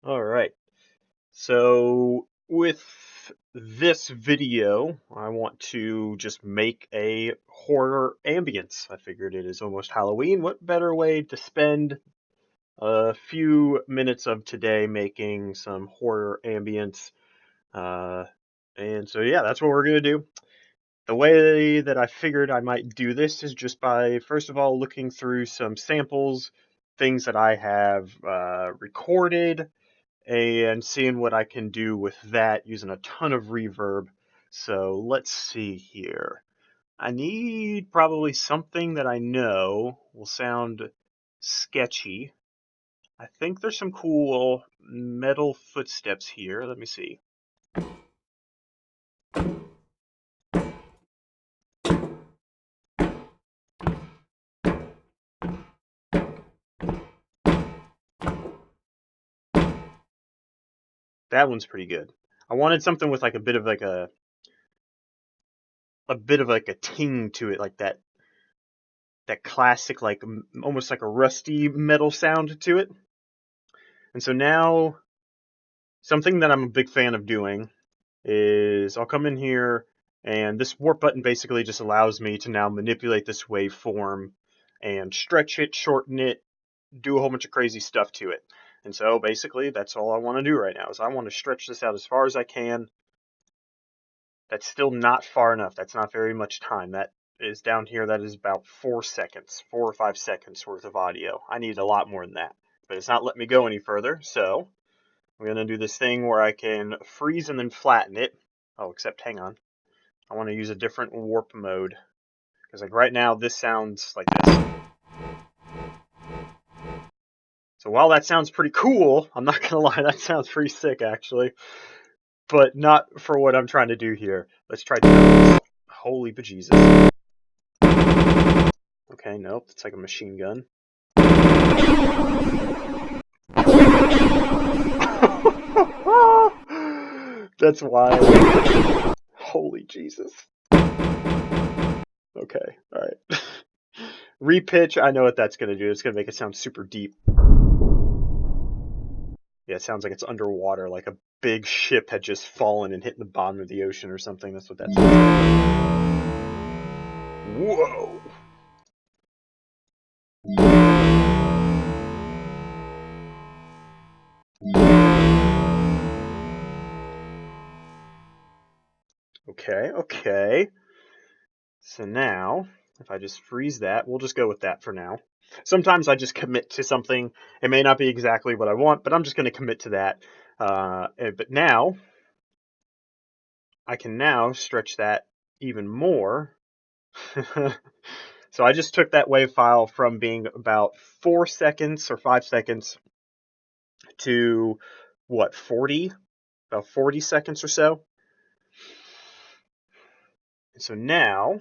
All right. So with this video, I want to just make a horror ambience. I figured it is almost Halloween. What better way to spend a few minutes of today making some horror ambience? Uh, and so yeah, that's what we're gonna do. The way that I figured I might do this is just by, first of all, looking through some samples, things that I have recorded, and seeing what I can do with that using a ton of reverb. So let's see here. I need probably something that I know will sound sketchy. I think there's some cool metal footsteps here. Let me see. That one's pretty good. I wanted something with like a bit of like a ting to it, like that classic, like almost like a rusty metal sound to it. And so now something that I'm a big fan of doing is I'll come in here, and this warp button basically just allows me to now manipulate this waveform and stretch it, shorten it, do a whole bunch of crazy stuff to it. And so basically that's all I want to do right now is I want to stretch this out as far as I can. That's still not far enough. That's not very much time. That is down here. That is about 4 seconds, 4 or 5 seconds worth of audio. I need a lot more than that, but it's not letting me go any further. So I'm going to do this thing where I can freeze and then flatten it. Oh, except hang on. I want to use a different warp mode. Because like right now, this sounds like this. So while that sounds pretty cool, I'm not going to lie, that sounds pretty sick actually. But not for what I'm trying to do here. Let's try tones. Holy bejesus. Okay, nope, it's like a machine gun. That's wild. Holy Jesus. Okay, alright. Repitch, I know what that's going to do. It's going to make it sound super deep. Yeah, it sounds like it's underwater, like a big ship had just fallen and hit the bottom of the ocean or something. That's what that sounds like. Whoa! Okay, okay. So now, if I just freeze that, we'll just go with that for now. Sometimes I just commit to something. It may not be exactly what I want, but I'm just going to commit to that. But now, I can now stretch that even more. So I just took that wave file from being about 4 seconds or 5 seconds to what, 40? About 40 seconds or so. And so now,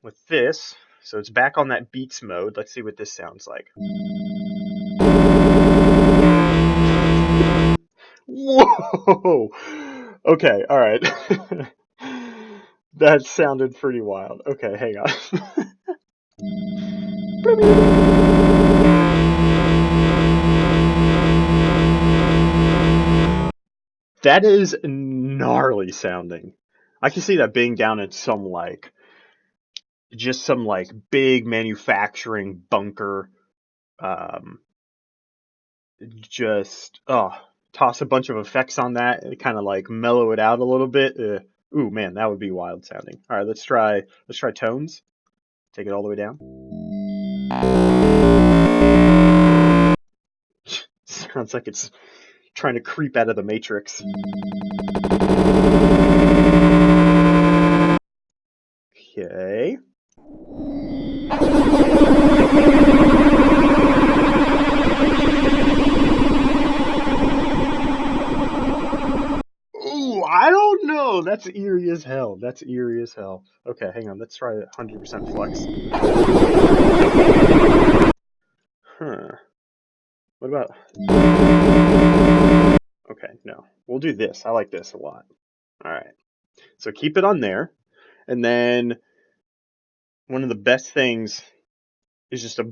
with this, so it's back on that beats mode. Let's see what this sounds like. Whoa! Okay, alright. That sounded pretty wild. Okay, hang on. That is gnarly sounding. I can see that being down in some like just some like big manufacturing bunker. Um, just toss a bunch of effects on that and kind of like mellow it out a little bit. Ooh man, that would be wild sounding. All right, let's try tones. Take it all the way down. Sounds like it's trying to creep out of the Matrix. Okay. Ooh, I don't know. That's eerie as hell. That's eerie as hell. Okay, hang on. Let's try 100% flex. Huh. What about... Okay, no. We'll do this. I like this a lot. All right. So keep it on there. And then one of the best things is just a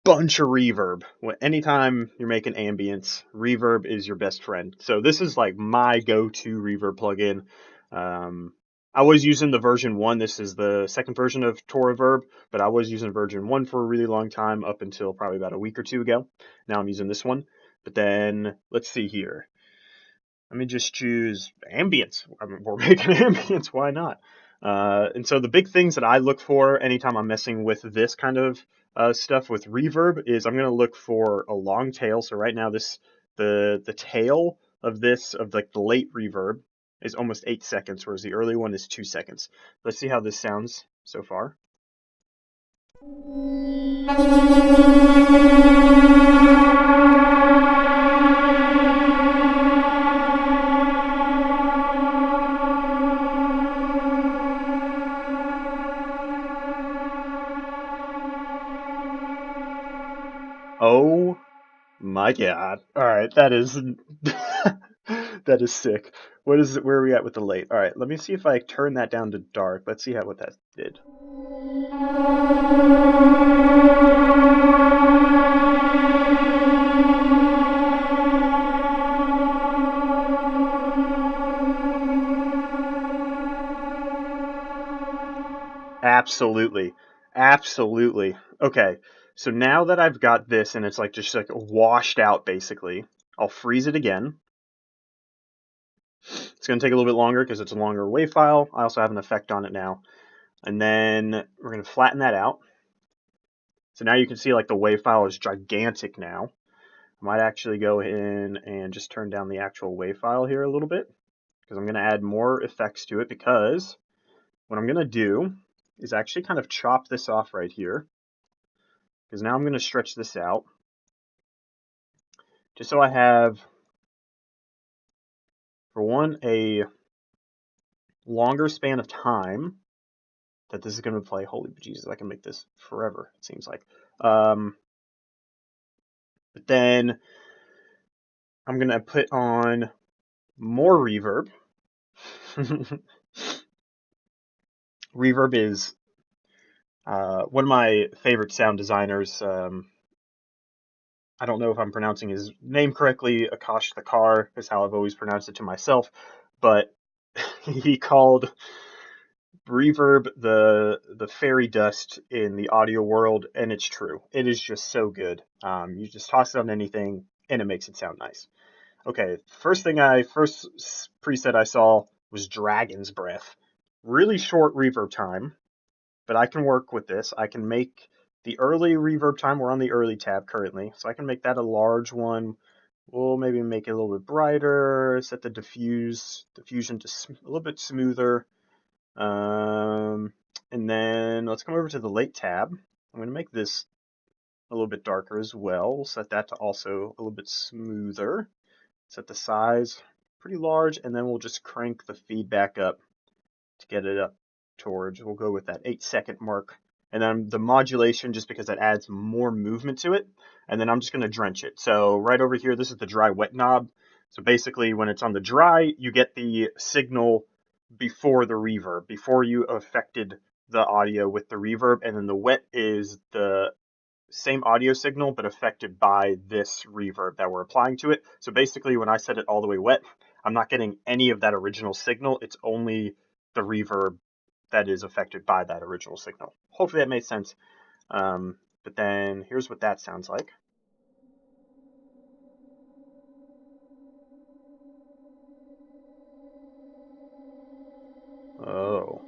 bunch of reverb. Anytime you're making ambience, reverb is your best friend. So this is like my go-to reverb plugin. I was using the version 1. This is the second version of Reverb, but I was using version 1 for a really long time, up until probably about a week or two ago. Now I'm using this one. But then, let's see here. Let me just choose ambience. I mean, we're making ambience, why not? And so the big things that I look for anytime I'm messing with this kind of stuff with reverb is I'm going to look for a long tail. So right now the tail of this, of like the late reverb, is almost 8 seconds, whereas the early one is 2 seconds. Let's see how this sounds so far. Oh my god. Alright, that is that is sick. What is it? Where are we at with the late? Alright, let me see if I turn that down to dark. Let's see what that did. Absolutely. Absolutely. Okay. So now that I've got this and it's like just like washed out basically, I'll freeze it again. It's going to take a little bit longer because it's a longer WAV file. I also have an effect on it now. And then we're going to flatten that out. So now you can see like the WAV file is gigantic now. I might actually go in and just turn down the actual WAV file here a little bit, because I'm going to add more effects to it, because what I'm going to do is actually kind of chop this off right here, because now I'm going to stretch this out just so I have, for one, a longer span of time that this is going to play. Holy Jesus, I can make this forever, it seems like. But then I'm going to put on more reverb. Reverb is one of my favorite sound designers. I don't know if I'm pronouncing his name correctly. Akash Thakar is how I've always pronounced it to myself, but he called reverb the fairy dust in the audio world, and it's true. It is just so good. You just toss it on anything, and it makes it sound nice. Okay, first preset I saw was Dragon's Breath. Really short reverb time, but I can work with this. I can make the early reverb time. We're on the early tab currently, so I can make that a large one. We'll maybe make it a little bit brighter, set the diffusion to a little bit smoother. And then let's come over to the late tab. I'm going to make this a little bit darker as well. We'll set that to also a little bit smoother. Set the size pretty large, and then we'll just crank the feedback up to get it up towards, we'll go with that 8-second mark. And then the modulation, just because that adds more movement to it. And then I'm just going to drench it. So right over here, this is the dry wet knob. So basically when it's on the dry, you get the signal before the reverb, before you affected the audio with the reverb. And then the wet is the same audio signal, but affected by this reverb that we're applying to it. So basically when I set it all the way wet, I'm not getting any of that original signal. It's only the reverb that is affected by that original signal. Hopefully that made sense. But then here's what that sounds like. Oh.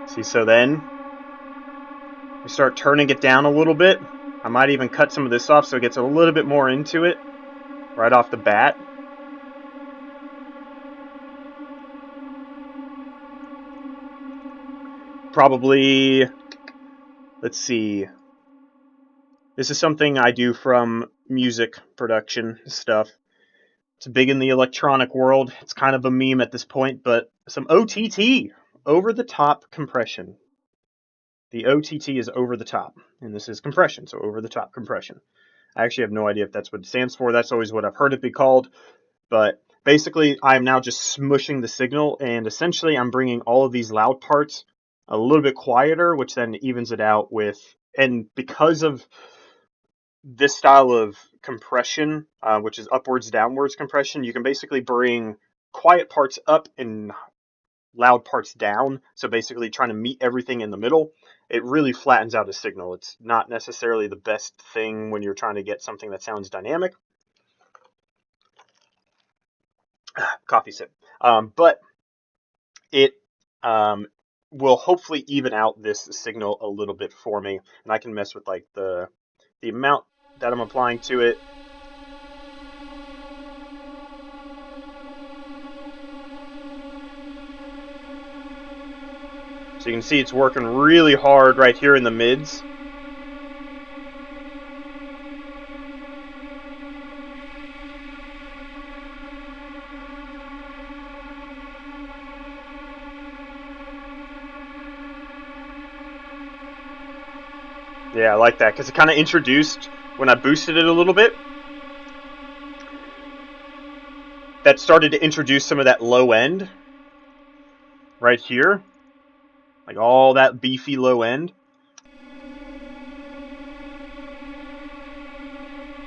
See, so then we start turning it down a little bit. I might even cut some of this off so it gets a little bit more into it right off the bat. Probably, let's see, This is something I do from music production stuff. It's big in the electronic world. It's kind of a meme at this point, but some OTT, over the top compression. The OTT is over the top, and this is compression, so over the top compression. I actually have no idea if that's what it stands for. That's always what I've heard it be called. But basically, I'm now just smushing the signal, and essentially I'm bringing all of these loud parts a little bit quieter, which then evens it out with, and because of this style of compression, which is upwards downwards compression, you can basically bring quiet parts up and loud parts down. So basically trying to meet everything in the middle. It really flattens out a signal. It's not necessarily the best thing when you're trying to get something that sounds dynamic. Coffee sip. But it will hopefully even out this signal a little bit for me. And I can mess with like the amount that I'm applying to it. So you can see it's working really hard right here in the mids. Yeah, I like that because it kind of introduced, when I boosted it a little bit, that started to introduce some of that low end right here. Like all that beefy low end.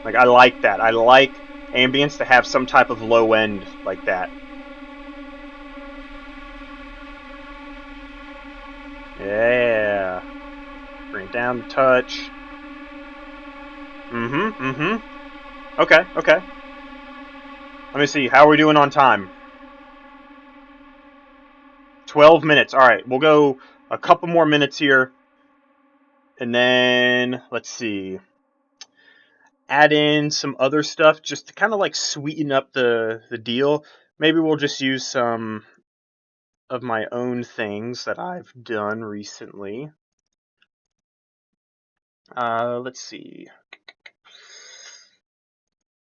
Like I like that. I like Ambience to have some type of low end like that. Yeah. Bring it down a touch. Okay, okay. Let me see. How are we doing on time? 12 minutes. All right, we'll go a couple more minutes here. And then, let's see. Add in some other stuff just to kind of like sweeten up the deal. Maybe we'll just use some of my own things that I've done recently. Let's see.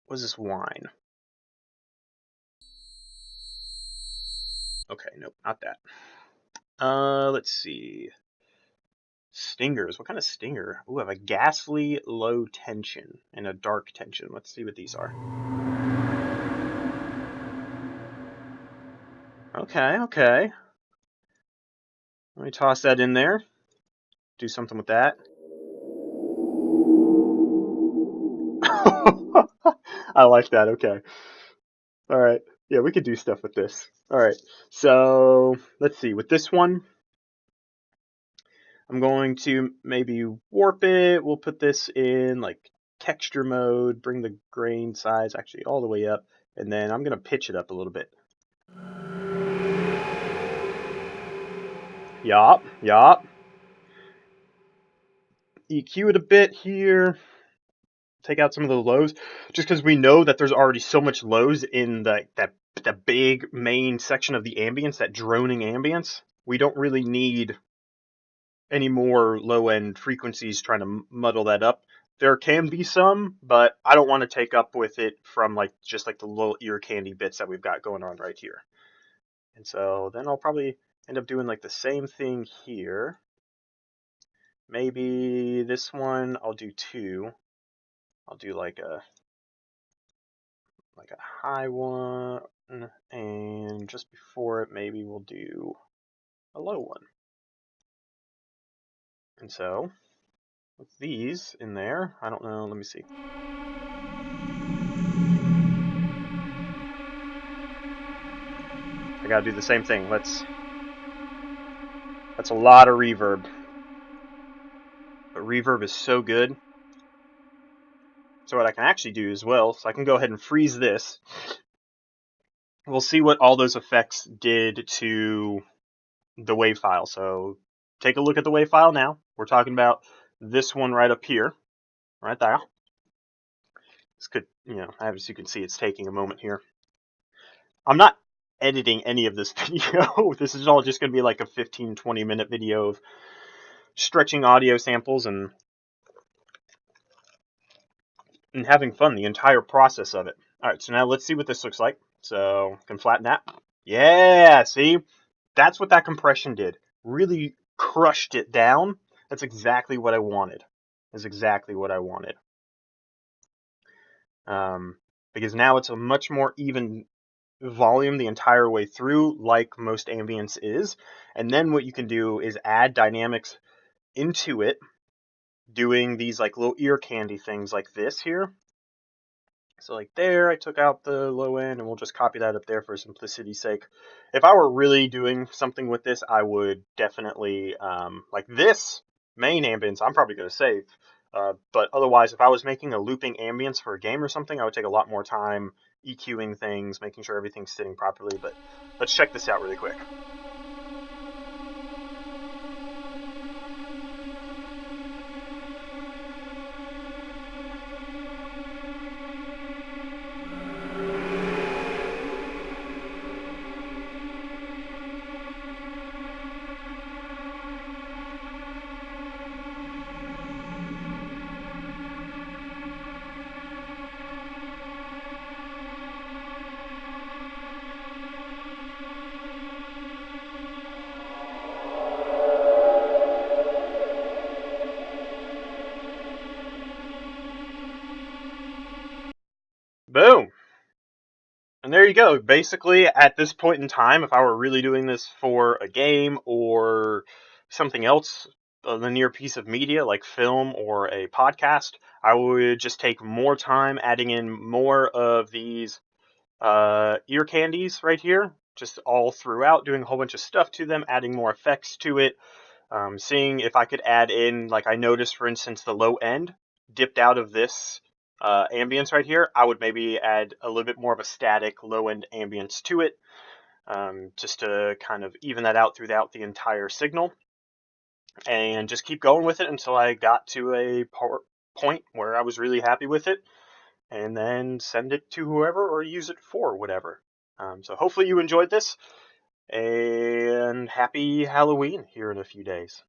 What's this wine? Okay, nope, not that. Let's see. Stingers. What kind of stinger? Ooh, I have a ghastly low tension and a dark tension. Let's see what these are. Okay, okay. Let me toss that in there. Do something with that. I like that. Okay. All right. Yeah, we could do stuff with this. All right. So let's see. With this one, I'm going to maybe warp it. We'll put this in like texture mode, bring the grain size actually all the way up, and then I'm going to pitch it up a little bit. Yup, yup. EQ it a bit here. Take out some of the lows, just because we know that there's already so much lows in that big main section of the ambience, that droning ambience. We don't really need any more low-end frequencies trying to muddle that up. There can be some, but I don't want to take up with it from like just like the little ear candy bits that we've got going on right here. And so then I'll probably end up doing like the same thing here. Maybe this one I'll do 2. I'll do like a high one, and just before it maybe we'll do a low one. And so with these in there, I don't know, let me see. I gotta do the same thing. That's a lot of reverb. But reverb is so good. So what I can actually do as well, so I can go ahead and freeze this. We'll see what all those effects did to the WAV file. So take a look at the WAV file now. We're talking about this one right up here, right there. This could, as you can see, it's taking a moment here. I'm not editing any of this video. This is all just going to be like a 15-20 minute video of stretching audio samples and and having fun the entire process of it. All right, so now let's see what this looks like. So can flatten that. Yeah, see, that's what that compression did. Really crushed it down. That's exactly what I wanted. That's exactly what I wanted. Because now it's a much more even volume the entire way through, like most ambience is. And then what you can do is add dynamics into it, doing these like little ear candy things like this here. So like there, I took out the low end, and we'll just copy that up there for simplicity's sake. If I were really doing something with this, I would definitely, like this main ambience, I'm probably going to save. But otherwise, if I was making a looping ambience for a game or something, I would take a lot more time EQing things, making sure everything's sitting properly. But let's check this out really quick. Boom! And there you go. Basically, at this point in time, if I were really doing this for a game or something else, a linear piece of media like film or a podcast, I would just take more time adding in more of these ear candies right here, just all throughout, doing a whole bunch of stuff to them, adding more effects to it, seeing if I could add in, like I noticed, for instance, the low end dipped out of this ambience right here. I would maybe add a little bit more of a static low end ambience to it, just to kind of even that out throughout the entire signal, and just keep going with it until I got to a point where I was really happy with it, and then send it to whoever or use it for whatever. So hopefully you enjoyed this, and happy Halloween here in a few days.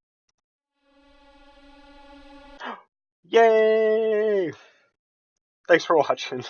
Yay! Thanks for watching.